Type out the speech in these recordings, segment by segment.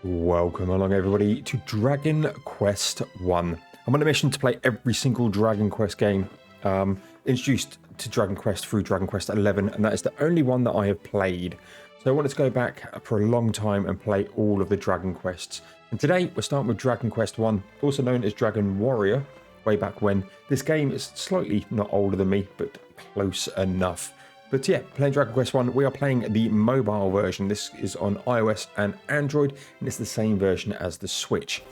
Welcome along everybody to Dragon Quest 1. I'm on a mission to play every single Dragon Quest game introduced to Dragon Quest through Dragon Quest 11, and that is the only one that I have played. So I wanted to go back for a long time and play all of the Dragon Quests. And today we're starting with Dragon Quest 1, also known as Dragon Warrior, way back when. This game is slightly not older than me, but close enough. But yeah, playing Dragon Quest 1, we are playing the mobile version. This is on iOS and Android, and it's the same version as the Switch.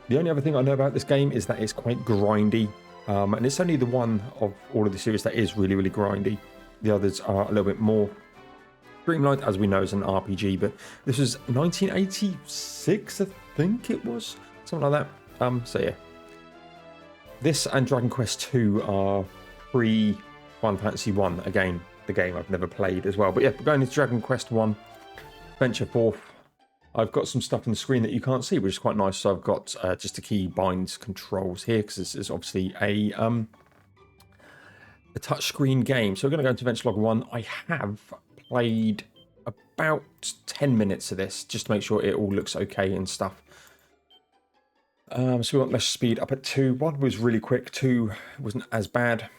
The only other thing I know about this game is that it's quite grindy, and it's only the one of all of the series that is really, really grindy. The others are a little bit more streamlined, as we know, as an RPG, but this was 1986, I think it was, something like that. So yeah, this and Dragon Quest 2 are pre-Final Fantasy 1 again. The game I've never played as well. But yeah, we're going into Dragon Quest 1, venture forth. I've got some stuff on the screen that you can't see, which is quite nice. So I've got just the key binds controls here, because this is obviously a touchscreen game. So we're going to go into Venture Log 1. I have played about 10 minutes of this, just to make sure it all looks okay and stuff. So we want measure speed up at 2. 1 was really quick, 2 wasn't as bad.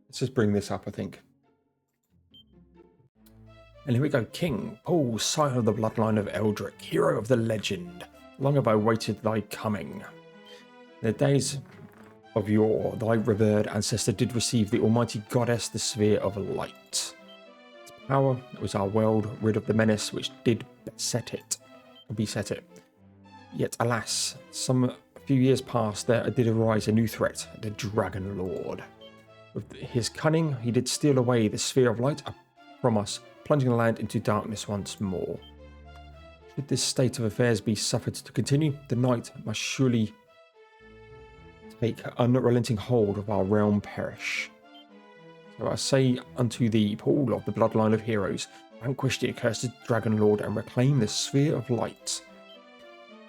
Let's just bring this up, I think. And here we go. King, Paul, sire of the bloodline of Erdrick, hero of the legend. Long have I waited thy coming. In the days of yore, thy revered ancestor did receive the almighty goddess, the sphere of light. Its power was our world, rid of the menace which did beset it. Yet, alas, some few years past, there did arise a new threat, the Dragonlord. With his cunning, he did steal away the sphere of light from us, plunging the land into darkness once more. Should this state of affairs be suffered to continue, the night must surely take unrelenting hold of our realm perish. So I say unto thee, Paul of the bloodline of heroes, vanquish the accursed Dragonlord and reclaim the sphere of light.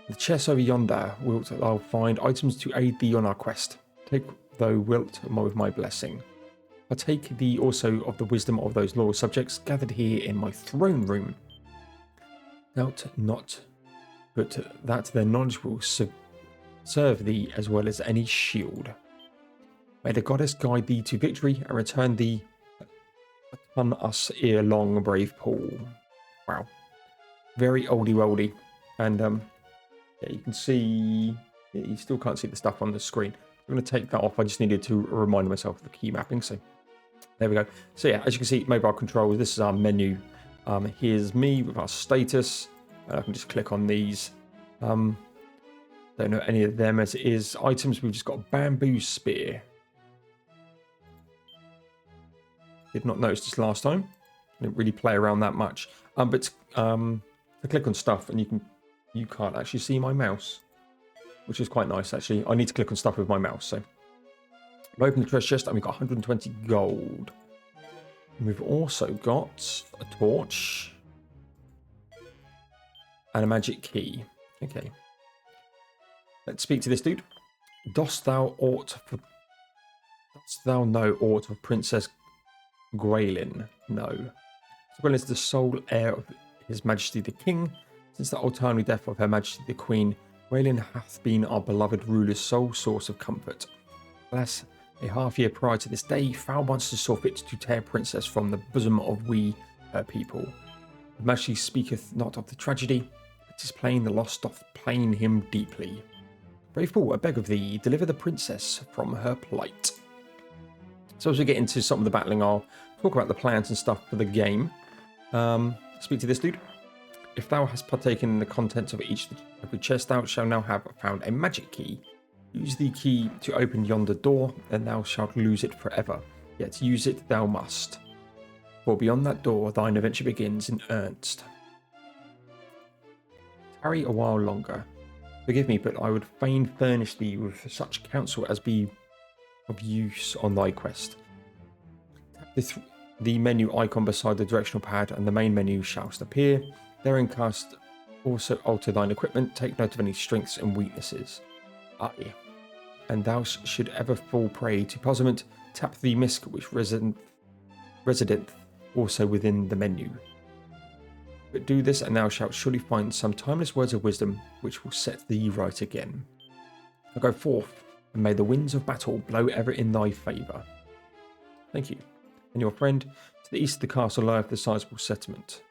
In the chest over yonder wilt thou find items to aid thee on our quest. Take thou wilt with my blessing. Partake thee also of the wisdom of those loyal subjects gathered here in my throne room. Doubt not, but that their knowledge will serve thee as well as any shield. May the goddess guide thee to victory and return thee upon us ere long, brave Paul. Wow. Very oldie-worldy. And yeah, you can see, yeah, you still can't see the stuff on the screen. I'm going to take that off. I just needed to remind myself of the key mapping. So there we go. So yeah, as you can see, mobile controls. This is our menu. Here's me with our status. I can just click on these. Don't know any of them as it is. Items, we've just got a bamboo spear. Did not notice this last time. Didn't really play around that much. But I click on stuff and you can't actually see my mouse, which is quite nice, actually. I need to click on stuff with my mouse, so. We open the treasure chest, and we've got 120 gold. And we've also got a torch. And a magic key. Okay. Let's speak to this dude. Dost thou know aught of Princess Gwaelin? No. So Gwaelin is the sole heir of His Majesty the King. Since the untimely death of Her Majesty the Queen, Gwaelin hath been our beloved ruler's sole source of comfort. Alas, a half year prior to this day, foul monsters saw fit to tear Princess from the bosom of we, her people. Her Majesty speaketh not of the tragedy, but 'tis plain the loss doth pain him deeply. Brave Paul, I beg of thee, deliver the Princess from her plight. So as we get into some of the battling, I'll talk about the plans and stuff for the game. Speak to this dude. If thou hast partaken in the contents of every chest, thou shalt now have found a magic key. Use the key to open yonder door, and thou shalt lose it forever. Yet use it thou must. For beyond that door, thine adventure begins in earnest. Tarry a while longer. Forgive me, but I would fain furnish thee with such counsel as be of use on thy quest. Tap the menu icon beside the directional pad, and the main menu shall appear. Therein cast also alter thine equipment, take note of any strengths and weaknesses. Aye. And thou should ever fall prey to puzzlement, tap the misc which resideth also within the menu. But do this, and thou shalt surely find some timeless words of wisdom which will set thee right again. Now go forth, and may the winds of battle blow ever in thy favour. Thank you. And your friend, to the east of the castle lieth the sizable settlement.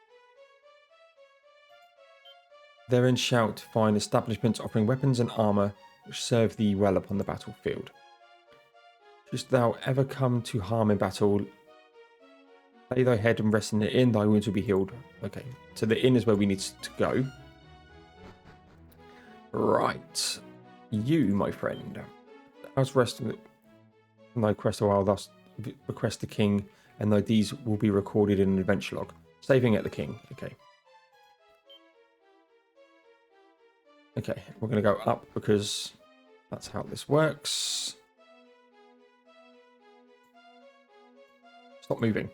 Therein shalt find establishments offering weapons and armour which serve thee well upon the battlefield. Shouldst thou ever come to harm in battle, lay thy head and rest in the inn, thy wounds will be healed. Okay, so the inn is where we need to go. Right. You, my friend, how's rest in thy quest a while, thus request the king, and thy deeds will be recorded in an adventure log. Saving at the king. Okay. Okay, we're going to go up because that's how this works. Stop moving.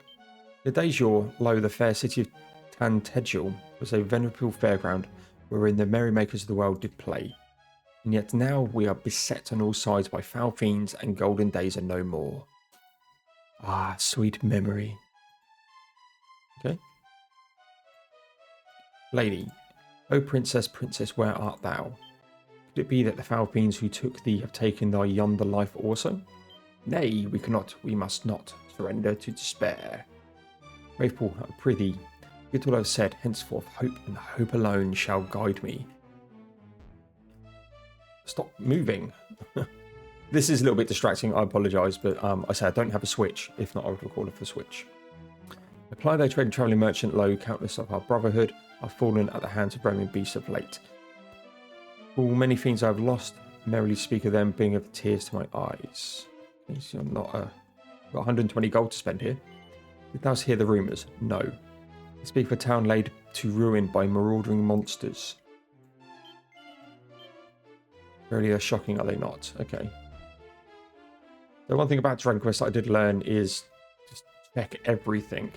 The days yore, lo, the fair city of Tantedgil was a venerable fairground wherein the merrymakers of the world did play. And yet now we are beset on all sides by foul fiends, and golden days are no more. Ah, sweet memory. Okay. Lady, O princess, princess, where art thou? Could it be that the foul fiends who took thee have taken thy yonder life also? Nay, we cannot, we must not surrender to despair. Faithful, I prithee, get all I've said, henceforth hope and hope alone shall guide me. Stop moving. This is a little bit distracting, I apologise, but I say I don't have a switch. If not, I would record it for switch. Apply thy trade and travelling merchant, lo, countless of our brotherhood are fallen at the hands of roaming beasts of late. All many fiends I have lost, merrily speak of them, being of tears to my eyes. Okay, so I'm not got 120 gold to spend here. Did thou hear the rumours? No. They speak of a town laid to ruin by marauding monsters. Really, they're shocking, are they not? Okay. The one thing about Dragon Quest that I did learn is just check everything.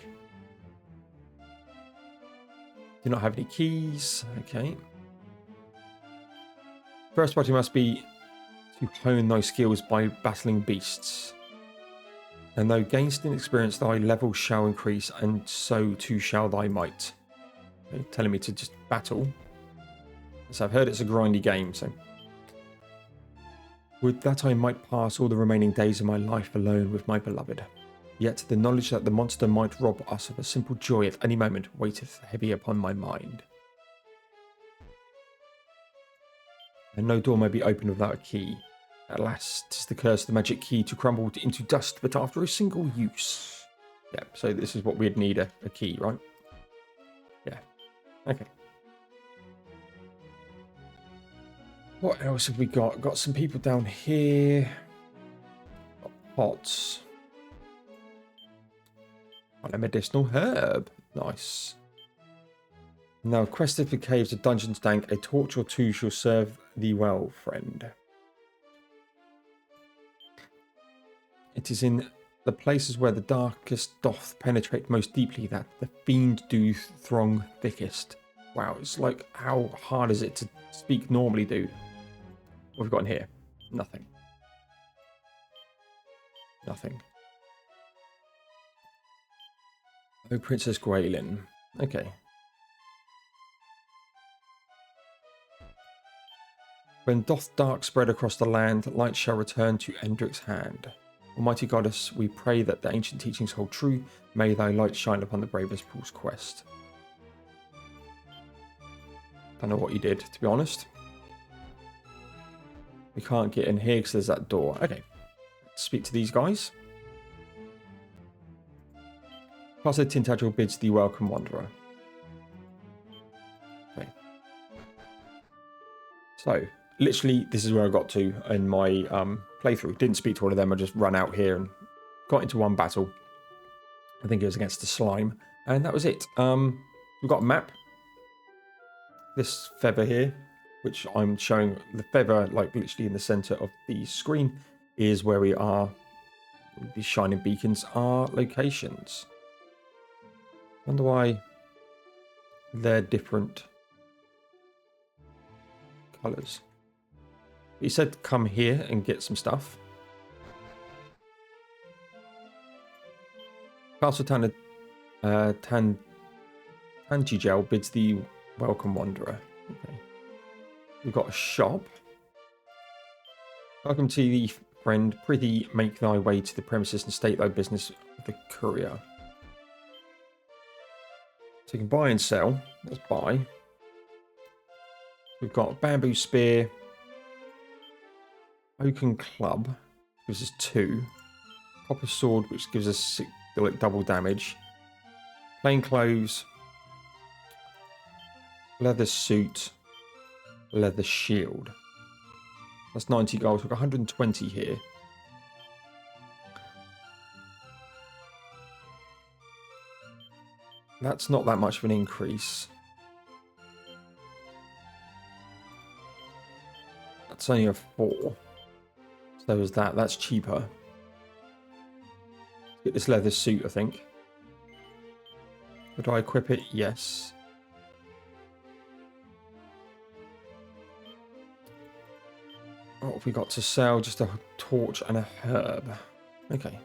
Do not have any keys. Okay. First party must be to hone thy skills by battling beasts. And though gainst in experience, thy level shall increase, and so too shall thy might. Okay, telling me to just battle. So I've heard it's a grindy game, so. Would that I might pass all the remaining days of my life alone with my beloved. Yet the knowledge that the monster might rob us of a simple joy at any moment waiteth heavy upon my mind. And no door may be opened without a key. Alas, 'tis the curse of the magic key to crumble into dust, but after a single use. Yeah, so this is what we'd need, a key, right? Yeah. Okay. What else have we got? Got some people down here. Got pots. And a medicinal herb. Nice. Now, quest of the caves of dungeons dank. A torch or two shall serve thee well, friend. It is in the places where the darkest doth penetrate most deeply that the fiend do throng thickest. Wow, it's like, how hard is it to speak normally, dude? What have we got in here? Nothing. Nothing. Oh, Princess Gwaelin. Okay. When doth dark spread across the land, light shall return to Erdrick's hand. Almighty Goddess, we pray that the ancient teachings hold true. May thy light shine upon the bravest Paul's quest. Don't know what you did, to be honest. We can't get in here because there's that door. Okay. Let's speak to these guys. Plaza Tintagel bids thee welcome, wanderer. Okay. So, literally, this is where I got to in my playthrough. Didn't speak to all of them. I just ran out here and got into one battle. I think it was against the slime. And that was it. We've got a map. This feather here, which I'm showing, the feather, like literally in the center of the screen, is where we are. These shining beacons are locations. Wonder why they're different colors. He said come here and get some stuff. Castle Anti-gel bids the welcome wanderer. Okay. We've got a shop. Welcome to the friend. Prithee, make thy way to the premises and state thy business with the courier. So you can buy and sell. Let's buy. We've got a bamboo spear. Oaken club. Gives us 2. Copper sword, which gives us double damage. Plain clothes. Leather suit. Leather shield. That's 90 gold. We've got 120 here. That's not that much of an increase. That's only a 4. So there's that. That's cheaper. Let's get this leather suit, I think. Would I equip it? Yes. What have we got to sell? Just a torch and a herb. Okay.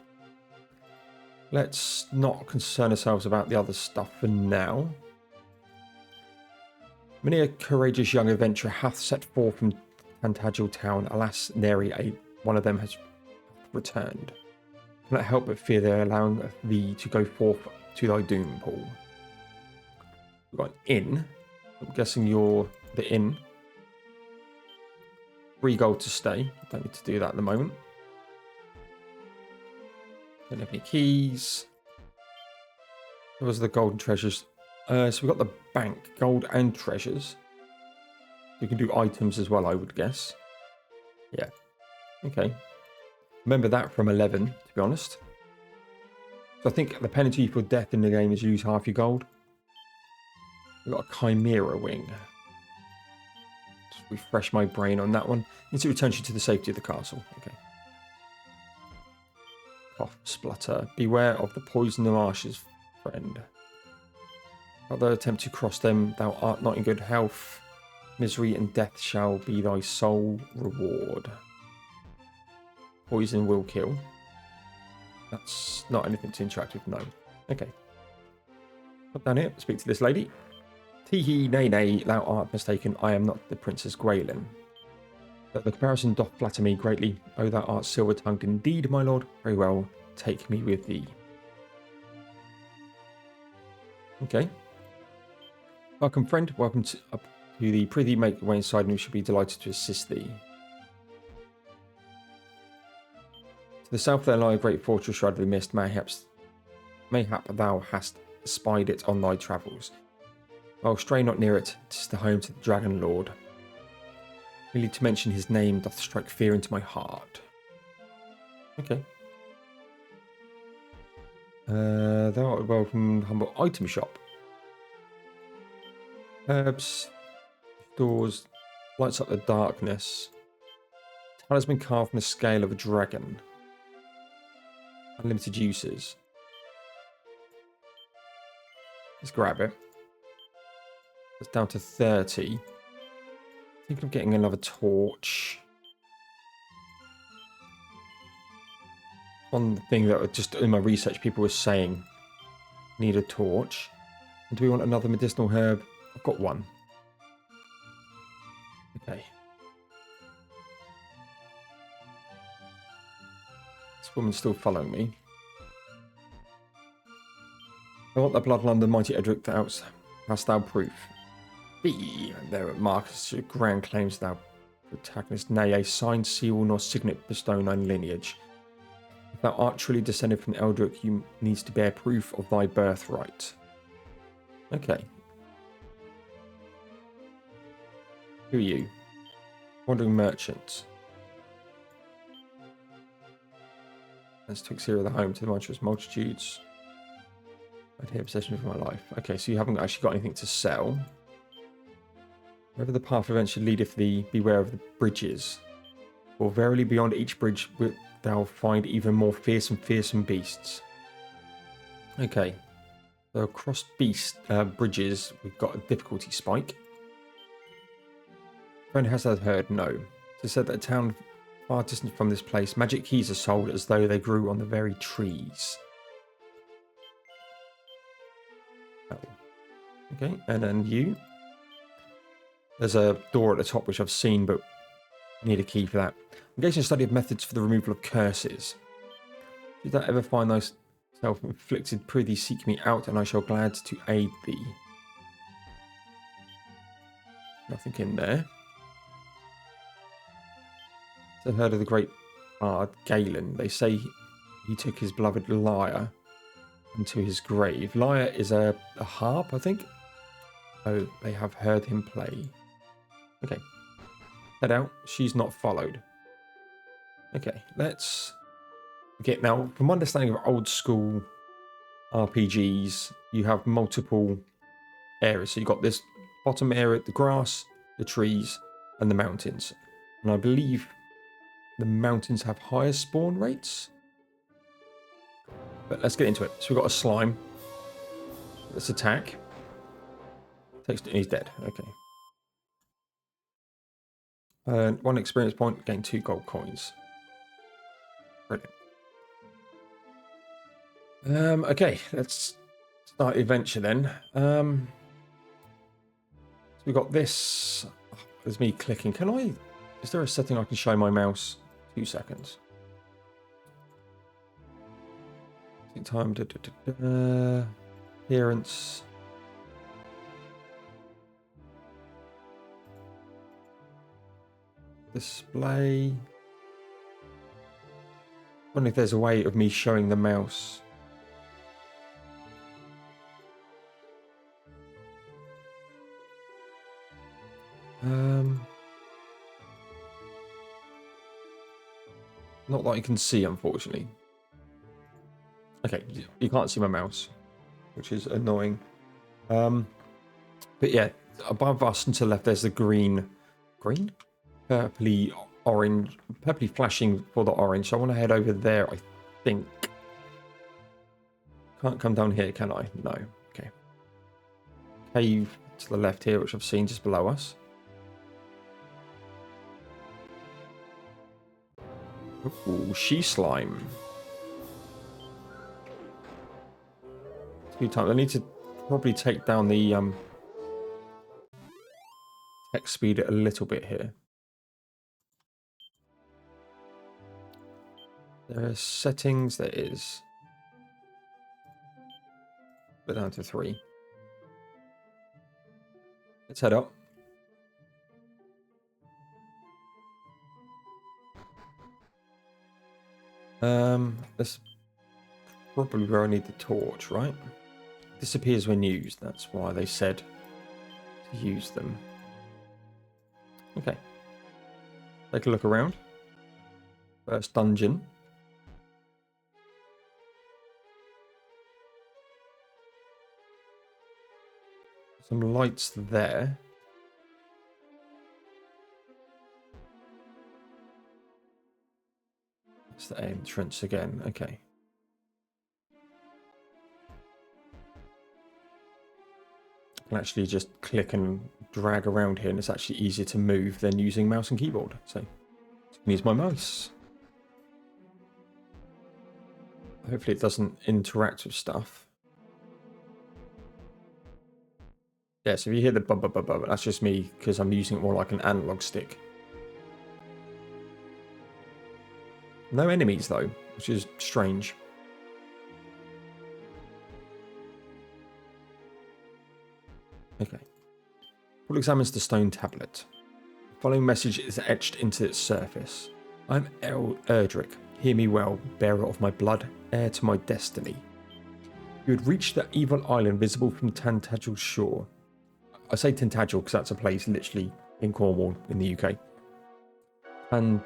Let's not concern ourselves about the other stuff for now. Many a courageous young adventurer hath set forth from Tantagel town. Alas, nary one of them has returned. Cannot help but fear they're allowing thee to go forth to thy doom, Paul. We've got an inn. I'm guessing you're the inn. 3 gold to stay. Don't need to do that at the moment. Don't have any keys. Those are the golden treasures. So we've got the bank, gold and treasures. We can do items as well, I would guess. Yeah. Okay. Remember that from 11, to be honest. So I think the penalty for death in the game is use half your gold. We've got a chimera wing. Just refresh my brain on that one. Need to return you to the safety of the castle. Okay. Cough, splutter. Beware of the poison of marshes, friend. Although attempt to cross them, thou art not in good health. Misery and death shall be thy sole reward. Poison will kill. That's not anything to interact with, no. Okay. Put down here, speak to this lady. Tee-hee, nay, thou art mistaken, I am not the Princess Graylin. But the comparison doth flatter me greatly. Oh, thou art silver-tongued indeed, my lord. Very well, take me with thee. Okay. Welcome, friend. Welcome up to the prithee. Make your way inside, and we should be delighted to assist thee. To the south there lie a great fortress shrouded in mist. Mayhap thou hast espied it on thy travels. Well, stray not near it. 'Tis the home to the Dragonlord. Merely to mention his name doth strike fear into my heart. Okay. Thou art welcome, humble item shop. Herbs, doors, lights up the darkness. Talisman carved from the scale of a dragon. Unlimited uses. Let's grab it. It's down to 30. Thinking of getting another torch. One thing that just in my research people were saying, need a torch. And do we want another medicinal herb? I've got one. Okay. This woman's still following me. I want the bloodline of the mighty Erdrick, thou hast thou proof. Be there at Marcus, your grand claims thou protagonist, nay, a sign, seal, nor signet bestow thy lineage. If thou art truly descended from Erdrick, you needs to bear proof of thy birthright. Okay. Who are you? Wandering merchant. Let's take Syria the home to the monstrous multitudes. I'd hear possession of my life. Okay, so you haven't actually got anything to sell. Wherever the path eventually leadeth thee, beware of the bridges. For verily beyond each bridge wilt thou find even more fearsome beasts. Okay. So across bridges, we've got a difficulty spike. Friend, has thou heard? No. It is said that a town far distant from this place, magic keys are sold as though they grew on the very trees. Oh. Okay, and then you. There's a door at the top which I've seen, but need a key for that. Engage in study of methods for the removal of curses. Should thou ever find thy self-inflicted, prithee seek me out, and I shall glad to aid thee. Nothing in there. I've heard of the great bard Galen. They say he took his beloved lyre into his grave. Lyre is a harp, I think. Oh, they have heard him play. Okay. Head out. She's not followed. Okay, let's get now. From my understanding of old school RPGs, you have multiple areas. So you've got this bottom area, the grass, the trees, and the mountains. And I believe the mountains have higher spawn rates. But let's get into it. So we've got a slime. Let's attack. He's dead. Okay. 1 experience point, gain 2 gold coins. Brilliant. Okay, let's start the adventure then. So we've got this. There's me clicking. Is there a setting I can show my mouse? 2 seconds. Time. Appearance. Display. I wonder if there's a way of me showing the mouse. Not that I can see, unfortunately. Okay, you can't see my mouse, which is annoying. But yeah, above us and to the left, there's the green, purpley orange, purpley flashing for the orange. So I want to head over there, I think. Can't come down here, can I? No. Okay. Cave to the left here, which I've seen just below us. Ooh, she slime. 2 times. I need to probably take down the text speed a little bit here. There are settings. There is. Put down to 3. Let's head up. That's probably where I need the torch, right? Disappears when used. That's why they said to use them. Okay. Take a look around. First dungeon. Some lights there. It's the entrance again. Okay. I can actually just click and drag around here, and it's actually easier to move than using mouse and keyboard. So I can use my mouse. Hopefully it doesn't interact with stuff. Yeah, so if you hear the bub, that's just me because I'm using it more like an analog stick. No enemies though, which is strange. Okay. Paul examines the stone tablet. The following message is etched into its surface. I am Erdrick. Hear me well, bearer of my blood, heir to my destiny. You had reached the evil island visible from Tantagel shore. I say Tantagel because that's a place literally in Cornwall in the UK. And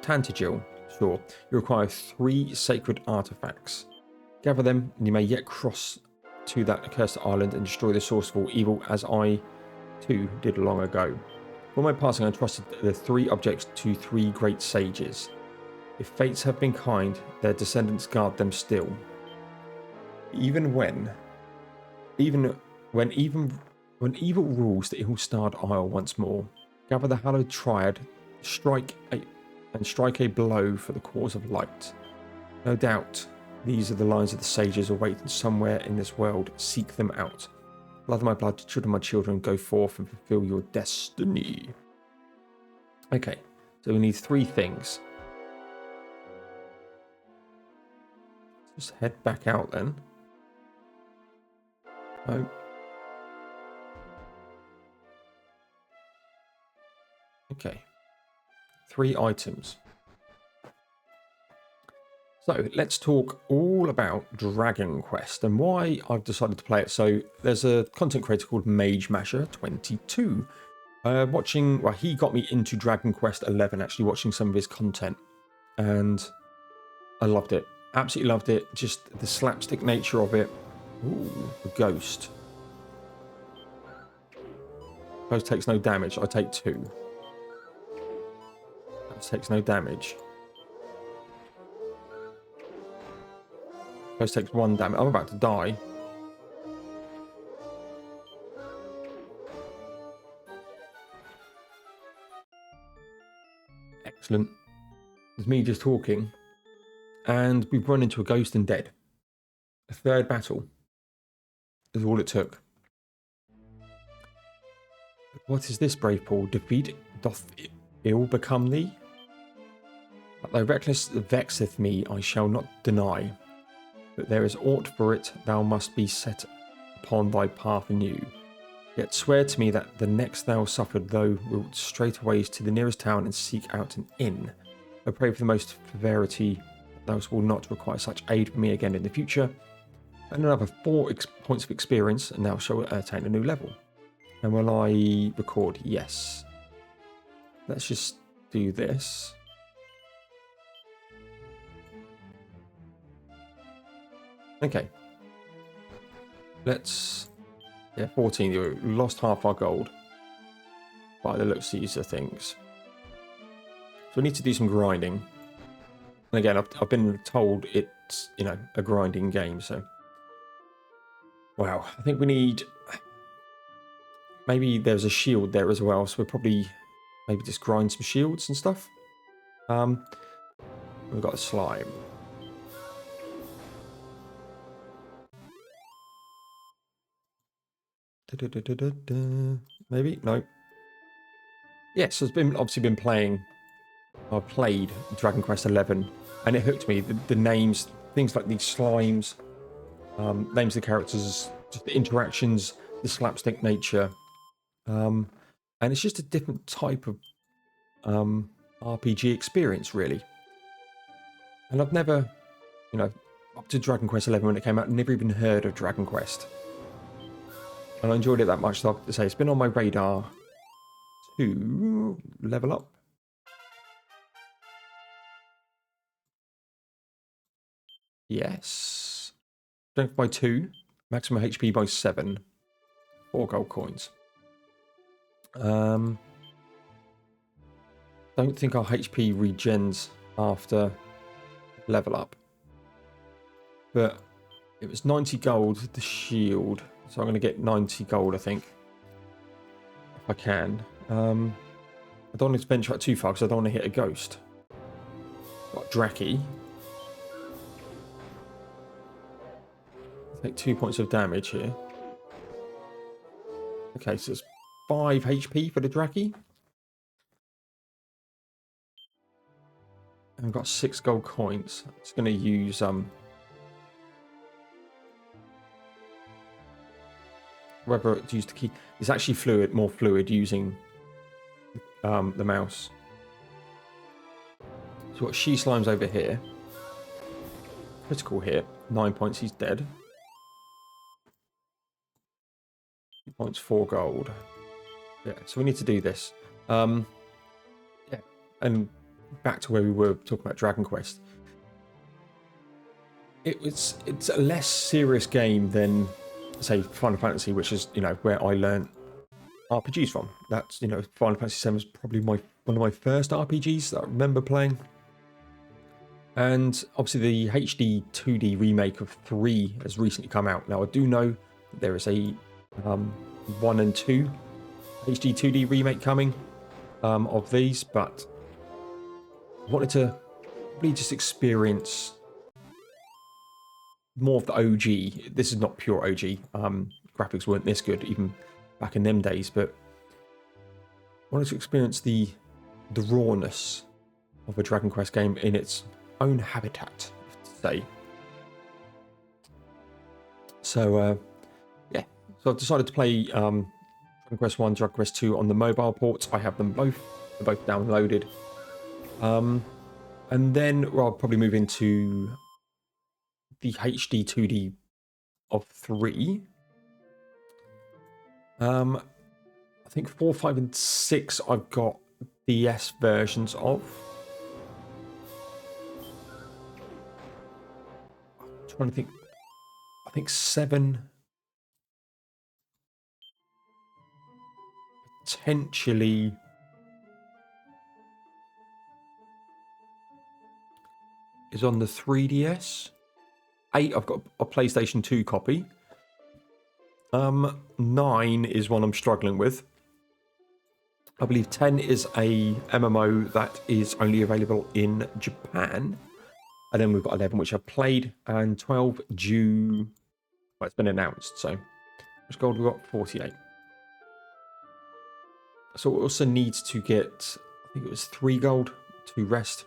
Tantagel shore, you require 3 sacred artifacts. Gather them, and you may yet cross to that accursed island and destroy the source of all evil, as I too did long ago. For my passing, I entrusted the 3 objects to 3 great sages. If fates have been kind, their descendants guard them still. Even when evil rules the ill-starred isle once more, gather the hallowed triad, strike a blow for the cause of light. No doubt, these are the lines of the sages awaiting somewhere in this world. Seek them out. Blood of my blood, children of my children, go forth and fulfill your destiny. Okay, so we need 3 things. Just head back out then. Oh. Okay. 3 items. So let's talk all about Dragon Quest and why I've decided to play it. So there's a content creator called Mage Masher 22. He got me into Dragon Quest 11, actually watching some of his content, and I loved it. Absolutely loved it. Just the slapstick nature of it. Ooh, a ghost. Ghost takes no damage. I take 2. Ghost takes no damage. Ghost takes 1 damage. I'm about to die. Excellent. It's me just talking. And we've run into a ghost and dead. A 3rd battle is all it took. What is this, brave Paul? Defeat doth ill become thee? But thy reckless vexeth me, I shall not deny. But there is aught for it, thou must be set upon thy path anew. Yet swear to me that the next thou suffered, thou wilt straightways to the nearest town and seek out an inn. I pray for the most severity, thou will not require such aid from me again in the future. And another 4 points of experience, and thou shalt attain a new level. And will I record? Yes. Let's just do this. Okay. Let's... Yeah, 14. We lost half our gold by the looks of these things. So we need to do some grinding. And again, I've been told it's, a grinding game, so... Wow. I think we need... Maybe there's a shield there as well, so we'll probably maybe just grind some shields and stuff. We've got a slime. Maybe? No. Yes, I've obviously been playing. I've played Dragon Quest 11, and it hooked me. The names, things like these slimes, names of the characters, just the interactions, the slapstick nature. And it's just a different type of RPG experience, really. And I've never, up to Dragon Quest 11 when it came out, never even heard of Dragon Quest. And I enjoyed it that much, so I have to say it's been on my radar to level up. Yes. Strength by 2, maximum HP by 7, 4 gold coins. Don't think our HP regens after level up. But it was 90 gold, the shield. So I'm going to get 90 gold, I think. If I can. I don't want to venture out too far because I don't want to hit a ghost. Got Draki. Take 2 points of damage here. Okay, so it's 5 HP for the Draki. And I've got 6 gold coins. It's going to use whether it's used to keep. It's actually more fluid using the mouse. So we've got She Slime's over here. Critical hit, 9 points. He's dead. 2 points, 4 gold. Yeah, so we need to do this. Yeah, and back to where we were talking about Dragon Quest. It's a less serious game than, say, Final Fantasy, which is where I learned RPGs from. That's Final Fantasy 7 was probably one of my first RPGs that I remember playing. And obviously the HD 2D remake of 3 has recently come out. Now I do know that there is a 1 and 2 HD 2D remake coming of these, but I wanted to probably just experience more of the OG. This is not pure OG. graphics weren't this good even back in them days, but I wanted to experience the rawness of a Dragon Quest game in its own habitat, to say. So yeah, so I've decided to play Dragon Quest 1, Dragon Quest 2 on the mobile ports. I have them both. They're both downloaded. And then I'll probably move into the HD 2D of 3. I think 4, 5, and 6 I've got DS versions of. I'm trying to think. I think 7 potentially is on the 3DS. 8 I've got a PlayStation 2 copy. 9 is one I'm struggling with. I believe 10 is a MMO that is only available in Japan. And then we've got 11, which I've played, and 12 due... Well, it's been announced, so... Which gold we've got? 48. So we also need to get... I think it was 3 gold to rest.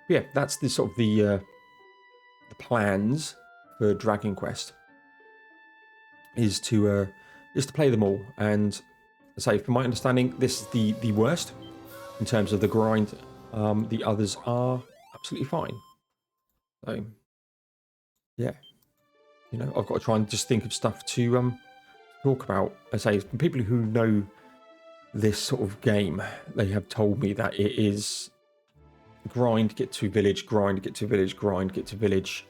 But yeah, that's the sort of the plans for Dragon Quest. Is to play them all, and say, from my understanding, this is the worst in terms of the grind. The others are absolutely fine. So yeah, you know, I've got to try and just think of stuff to talk about. I say, from people who know this sort of game, they have told me that it is grind, get to village, grind, get to village, grind, get to village,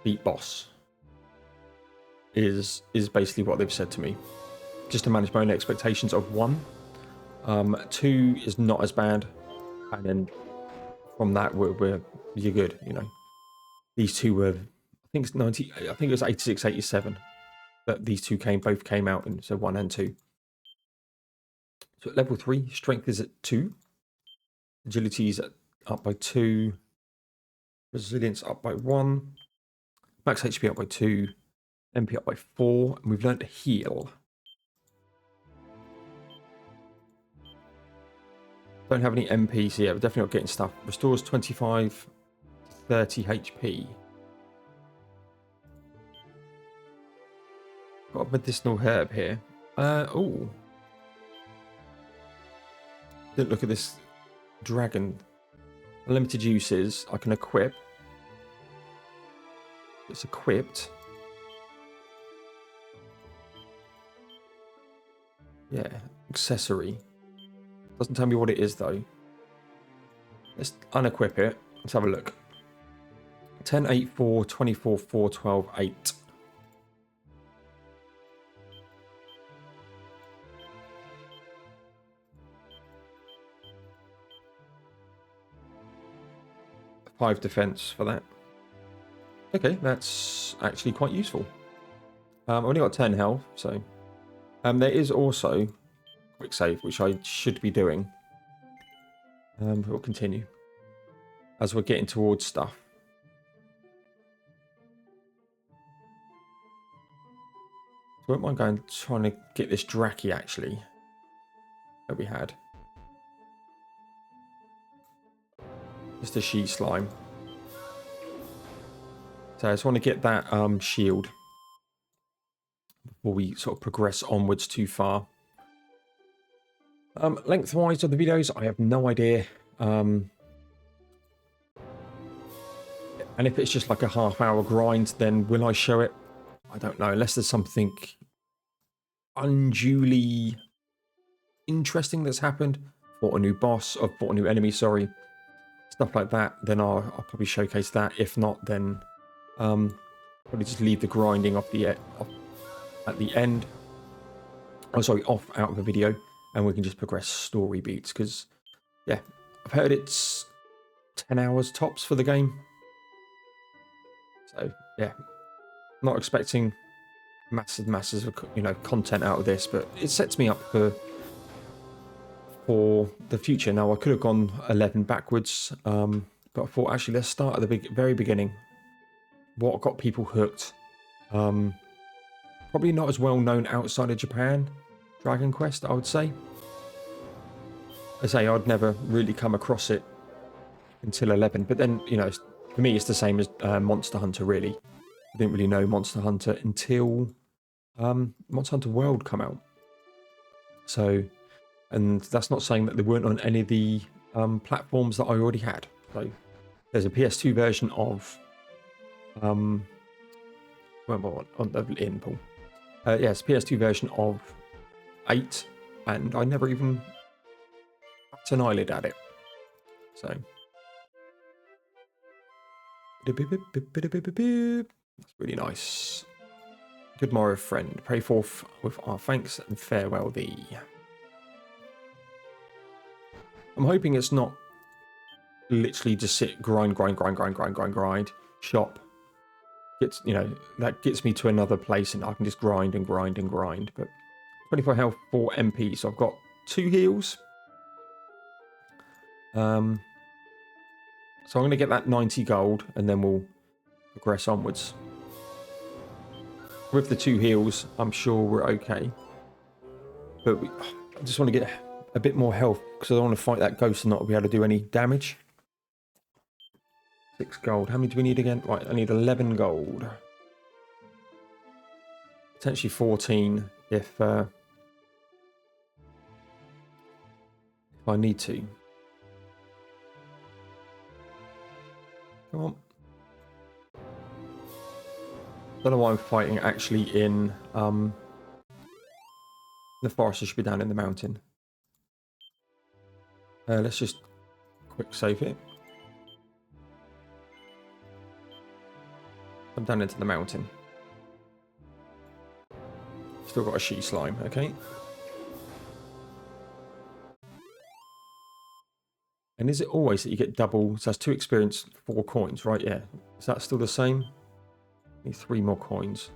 beat boss. Is basically what they've said to me. Just to manage my own expectations of 1. 2 is not as bad, and then from that you're good, you know. These two were, I think it's 90. I think it was 86, 87 that these two both came out, and so 1 and 2. So at level 3, strength is at 2, agility is up by 2, resilience up by 1, max HP up by 2. MP up by 4, and we've learned to heal. Don't have any MP, so yeah, we're definitely not getting stuff. Restores 25 to 30 HP. Got a medicinal herb here. Oh. Didn't look at this dragon. Unlimited uses. I can equip. It's equipped. Yeah, accessory. Doesn't tell me what it is though. Let's unequip it. Let's have a look. 10, 8, 4, 24, 4, 12, 8. Five defense for that. Okay, that's actually quite useful. I've only got 10 health, so... there is also quick save, which I should be doing. We'll continue as we're getting towards stuff. So I won't mind going trying to get this Draki actually that we had. Just a she slime. So I just want to get that shield before we sort of progress onwards too far. Lengthwise of the videos, I have no idea. And if it's just like a half-hour grind, then will I show it? I don't know. Unless there's something unduly interesting that's happened. Fought a new boss, or fought a new enemy, sorry. Stuff like that, then I'll probably showcase that. If not, then probably just leave the grinding off at the end. Oh, sorry, off out of the video, and we can just progress story beats. Because, yeah, I've heard it's 10 hours tops for the game. So, yeah, not expecting masses of, you know, content out of this, but it sets me up for the future. Now, I could have gone 11 backwards, but I thought, actually, let's start at the very beginning. What got people hooked? Probably not as well known outside of Japan, Dragon Quest, I would say. I say I'd never really come across it until 11, but then, you know, for me it's the same as Monster Hunter, really. I didn't really know Monster Hunter until Monster Hunter World come out. So, and that's not saying that they weren't on any of the platforms that I already had. So there's a PS2 version of on the in Paul. Yes, PS2 version of 8, and I never even bat an eyelid at it. So that's really nice. Good morrow, friend. Pray forth with our thanks and farewell thee. I'm hoping it's not literally just sit, grind, shop. Gets, you know, that gets me to another place and I can just grind and grind and grind. But 24 health, 4 MP, so I've got 2 heals. So I'm going to get that 90 gold and then we'll progress onwards. With the 2 heals, I'm sure we're okay. But I just want to get a bit more health because I don't want to fight that ghost and not be able to do any damage. 6 gold. How many do we need again? Right, I need 11 gold. Potentially 14 if I need to. Come on. Don't know why I'm fighting actually in the forest. I should be down in the mountain. Let's just quick save it. I'm down into the mountain. Still got a she slime, okay. And is it always that you get double? So that's 2 experience, 4 coins, right? Yeah. Is that still the same? Need 3 more coins.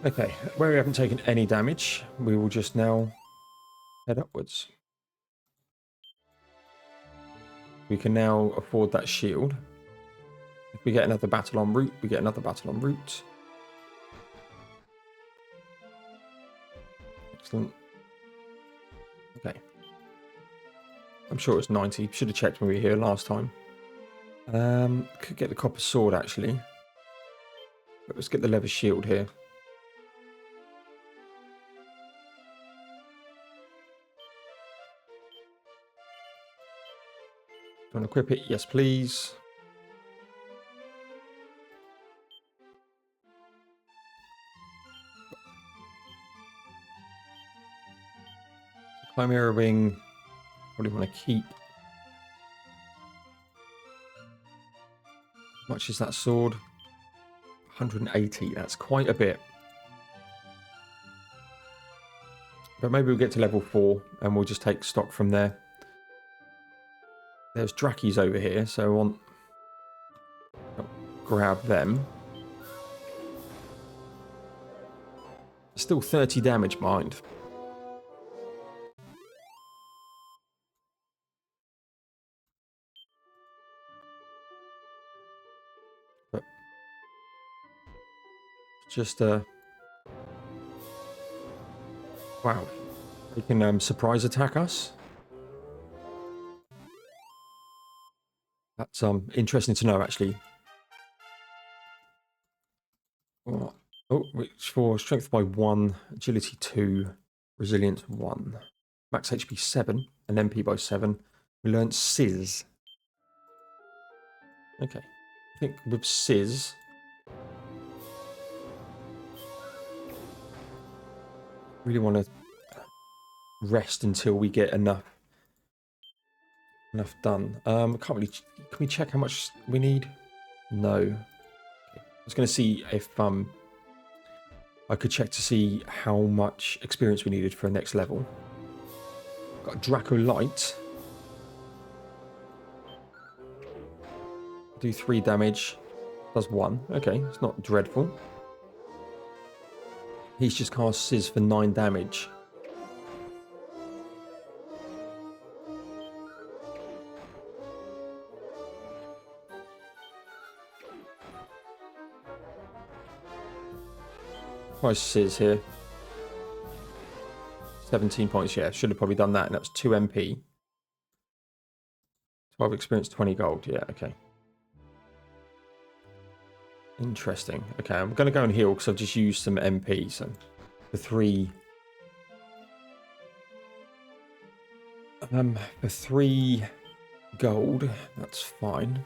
Okay, where we haven't taken any damage, we will just now head upwards. We can now afford that shield. If we get another battle en route, we get another battle en route. Excellent. Okay. I'm sure it's 90. Should have checked when we were here last time. Could get the copper sword actually. But let's get the leather shield here. Do you want to equip it? Yes, please. Chimera ring. Probably want to keep. How much is that sword? 180. That's quite a bit. But maybe we'll get to level 4 and we'll just take stock from there. There's Drakkies over here, so I want to grab them. Still 30 damage, mind. But just wow, they can surprise attack us. That's interesting to know, actually. Oh, which for strength by 1, agility 2, resilience 1, max HP 7, and MP by 7. We learned Sizz. Okay, I think with Sizz, really want to rest until we get enough done. Can't really. Can we check how much we need? No. Okay. I was going to see if I could check to see how much experience we needed for the next level. Got a Draco Light. Do 3 damage. Does 1. Okay, it's not dreadful. He's just cast Sizz for 9 damage. Prices here. 17 points, yeah. Should have probably done that, and that's 2 MP. 12 experience, 20 gold. Yeah, okay. Interesting. Okay, I'm going to go and heal because I've just used some MP. So for 3... for 3 gold, that's fine.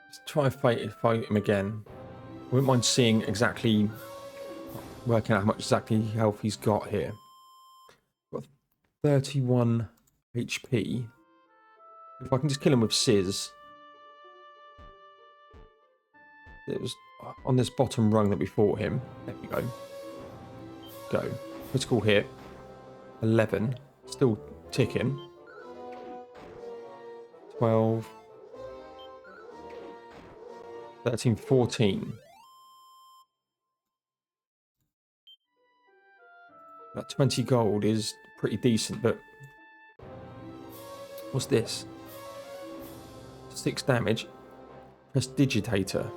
Let's try and fight him again. I wouldn't mind seeing exactly, working out how much exactly health he's got here. Got 31 HP. If I can just kill him with Sizz. It was on this bottom rung that we fought him. There we go. Go. Critical hit. 11. Still ticking. 12. 13, 14. That 20 gold is pretty decent, but what's this? 6 damage. Prestidigitator.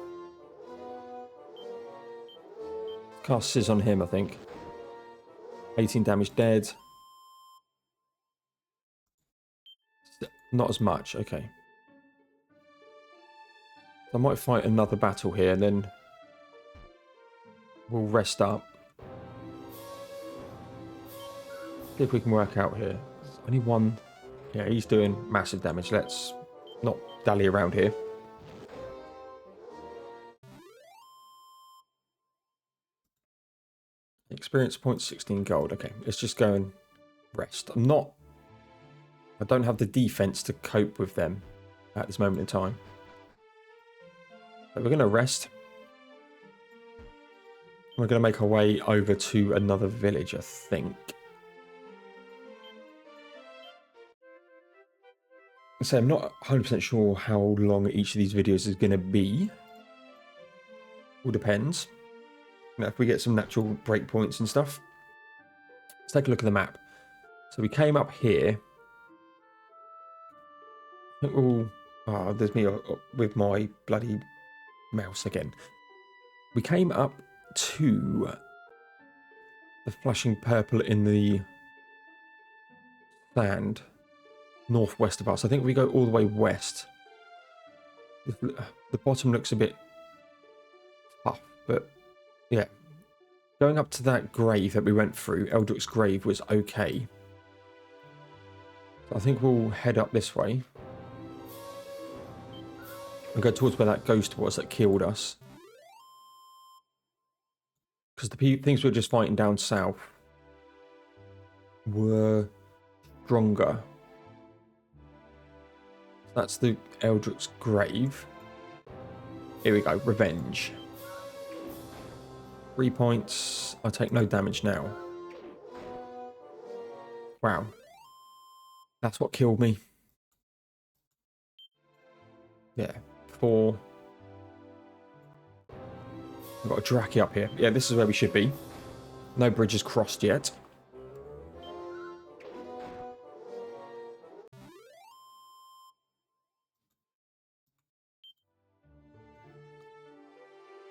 Cast Sizz on him, I think. 18 damage dead. Not as much, okay. I might fight another battle here, and then we'll rest up. See if we can work out here. There's only one. Yeah, he's doing massive damage. Let's not dally around here. Experience points, 16 gold. Okay, let's just go and rest. I don't have the defense to cope with them at this moment in time. But we're going to rest. We're going to make our way over to another village, I think. So I'm not 100% sure how long each of these videos is going to be. All depends. You know, if we get some natural breakpoints and stuff. Let's take a look at the map. So we came up here. I think we'll... Ah, there's me with my bloody mouse again. We came up to the flashing purple in the sand northwest of us. I think we go all the way west. The bottom looks a bit tough, but yeah. Going up to that grave that we went through, Erdrick's grave, was okay. So I think we'll head up this way. And go towards where that ghost was that killed us. Because the things we were just fighting down south were stronger. That's the Erdrick's grave. Here we go, revenge. 3 points. I take no damage now. Wow. That's what killed me. Yeah. 4. We've got a Draki up here. Yeah, this is where we should be. No bridges crossed yet.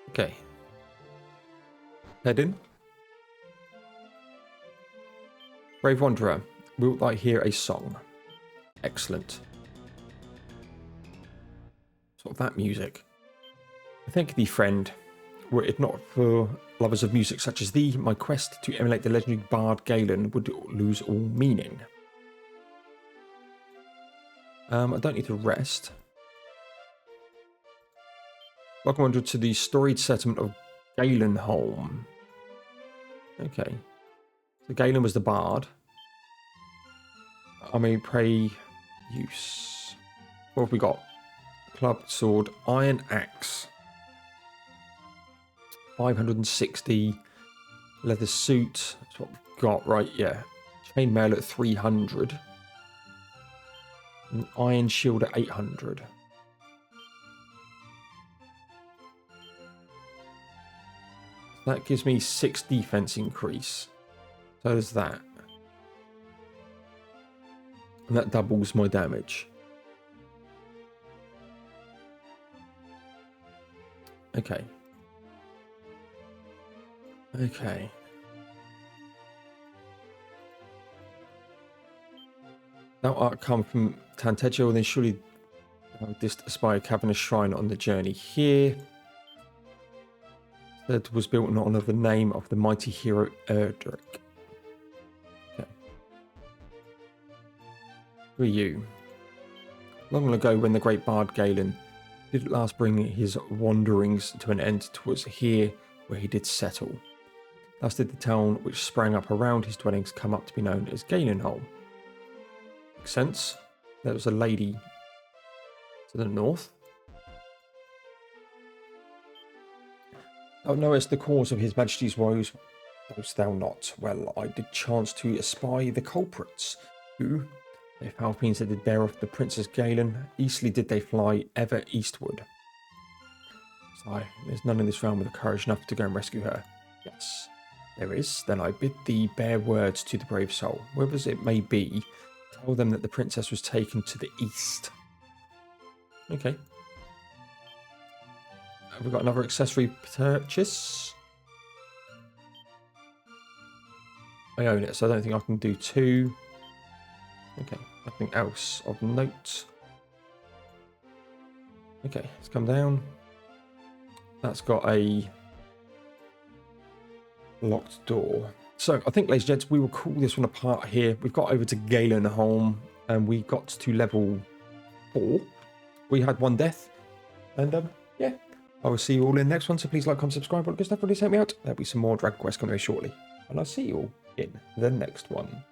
Okay. Head in. Brave Wanderer, wilt thou hear a song? Excellent. Sort of that music. Thank thee, friend. Were it not for lovers of music such as thee, my quest to emulate the legendary bard Galen would lose all meaning. I don't need to rest. Welcome, Wanderer, to the storied settlement of Galenholm. Okay. So Galen was the bard. I may pray use. What have we got? Club, sword, iron axe. 560. Leather suit. That's what we've got, right? Yeah. Chainmail at 300. An iron shield at 800. That gives me 6 defense increase. So there's that. And that doubles my damage. Okay. Okay. Thou art come from Tantejo, then surely thou didst aspire cavernous shrine on the journey here. That was built in honor of the name of the mighty hero Erdrick. Okay. Who are you? Long ago, when the great bard Galen did at last bring his wanderings to an end, 'twas here where he did settle. Thus did the town which sprang up around his dwellings come up to be known as Galenholm. Makes sense. There was a lady to the north. Thou knowest the cause of his majesty's woes, knowest thou not? Well, I did chance to espy the culprits, who, they foul fiends that did bear off the Princess Galen, eastly did they fly ever eastward. So there's none in this realm with the courage enough to go and rescue her. Yes, there is. Then I bid thee bear words to the brave soul, whoever it may be. Tell them that the princess was taken to the east. Okay. Have we got another accessory purchase? I own it, so I don't think I can do 2. Okay, nothing else of note. Okay, let's come down. That's got a locked door. So I think, ladies and gents, we will call this one apart here. We've got over to Galenholm and we got to level 4. We had 1 death. And yeah, I will see you all in the next one. So please like, comment, subscribe. All the good stuff really help me out. There'll be some more Dragon Quest coming very shortly. And I'll see you all in the next one.